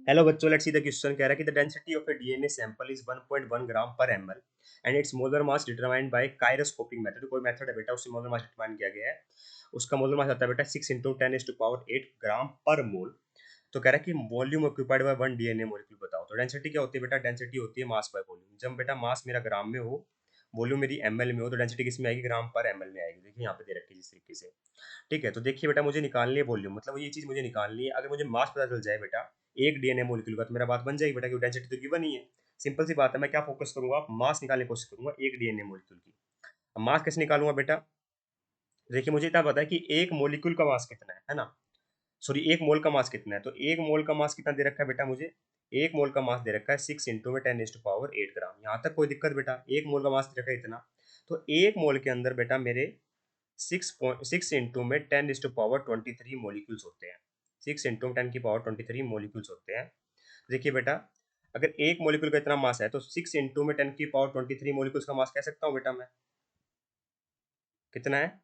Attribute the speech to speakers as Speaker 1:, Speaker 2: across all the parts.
Speaker 1: Hello बच्चों, let's see the question. कह रहा है कि the density of a DNA sample is 1.1 gram per ml and its molar mass determined by cryoscopic method. कोई method है बेटा, उससे मोलर मास डिटरमाइन किया गया है। उसका मोलर मास आता है बेटा 6 × 10⁸ ग्राम पर मोल। तो कह रहा है कि volume occupied by one DNA molecule बताओ। तो डेंसिटी क्या होती है बेटा? डेंसिटी होती है मास बाय वॉल्यूम। जब बेटा मास मेरा ग्राम में हो, वॉल्यूम मेरी एमएल में हो, तो डेंसिटी किस में आएगी? ग्राम पर एमएल में आएगी। देखिए यहाँ पे दे रखी है जिस तरीके से। ठीक है, तो देखिए बेटा, मुझे निकालनी है वॉल्यूम, मतलब ये चीज मुझे निकालनी है। अगर मुझे मास पता चल जाए बेटा एक डीएनए मॉलिक्यूल का, तो मेरा बात बन जाएगी बेटा, क्योंकि डेंसिटी तो गिवन ही है। सिंपल सी बात है, मैं क्या फोकस करूंगा? मास निकालने की कोशिश करूंगा एक डीएनए मॉलिक्यूल की। अब मास कैसे निकालूंगा बेटा? देखिए मुझे इतना पता है कि एक मॉलिक्यूल का मास कितना है ना, सॉरी एक मोल का मास कितना है। तो एक मोल का मास कितना दे रखा है बेटा मुझे? एक मोल का मास दे रखा है 6 × 10⁸ ग्राम। यहाँ तक कोई दिक्कत बेटा? एक मोल का मास दे रखा है इतना। तो एक मोल के अंदर बेटा मेरे 6 इंटू में 10⁻23 मॉलिक्यूल्स होते हैं। 6 × 10⁻23 मॉलिक्यूल्स होते हैं। देखिए बेटा, अगर एक मॉलिक्यूल का इतना मास है, तो 6 इंटू में 10⁻23 मॉलिक्यूल्स का मास कह सकता हूँ बेटा मैं। कितना है?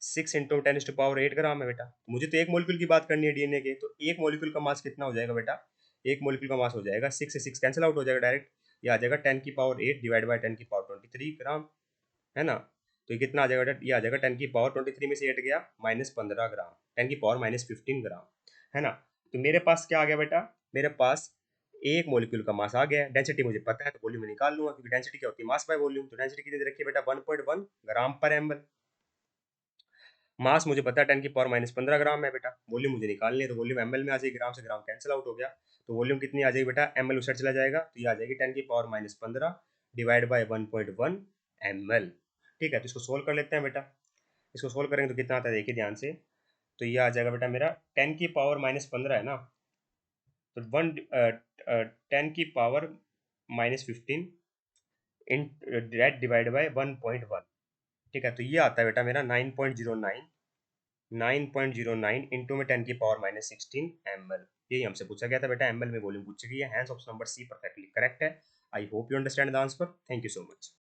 Speaker 1: 6 × 10⁸ ग्राम है बेटा। तो मुझे तो एक मॉलिक्यूल की बात करनी है डीएनए के, तो एक मॉलिक्यूल का मास कितना हो जाएगा बेटा? एक मॉलिक्यूल का मास हो जाएगा 6 से 6 कैंसिल आउट हो जाएगा डायरेक्ट। ये आ जाएगा 10⁸ डिवाइड बाई 10⁻23 ग्राम, है ना। तो ये कितना आ जाएगा बेटा? ये आ जाएगा 10⁻23 में से 8 गया -15 ग्राम, 10⁻−15 ग्राम, है ना। तो मेरे पास क्या आ गया बेटा? मेरे पास एक मॉलिक्यूल का मास आ गया। डेंसिटी मुझे पता है, तो वॉल्यूम में निकाल लूंगा, क्योंकि डेंसिटी क्या होती है? Mass by volume. तो डेंसिटी कितनी दे रखी है बेटा? 1.1 ग्राम पर एमएल। मास मुझे पता है 10⁻−15 ग्राम है बेटा। वॉल्यूम मुझे निकालनी है, तो वॉल्यूम एमएल में आ जाएगी, ग्राम से ग्राम कैंसिल आउट हो गया। तो वॉल्यूम कितनी आ जाएगी बेटा? एमएल उस साइड चला जाएगा, तो ये आ जाएगी 10⁻−15 डिवाइड बाय 1.1 एमएल। ठीक है, तो इसको सोल्व कर लेते हैं बेटा। इसको सोल्व करेंगे तो कितना आता है देखिए ध्यान से। तो ये आ जाएगा बेटा मेरा 10⁻−15 है ना, तो 10⁻−15 इन डेट डिवाइड बाय 1.1। ठीक है, तो ये आता है बेटा मेरा 9.09 इंटू में 10⁻−16 ml। यही हमसे पूछा गया था बेटा, एमएल में वॉल्यूम पूछी गई है। Hence option number C perfectly correct है। I hope you understand the answer. Thank you so much.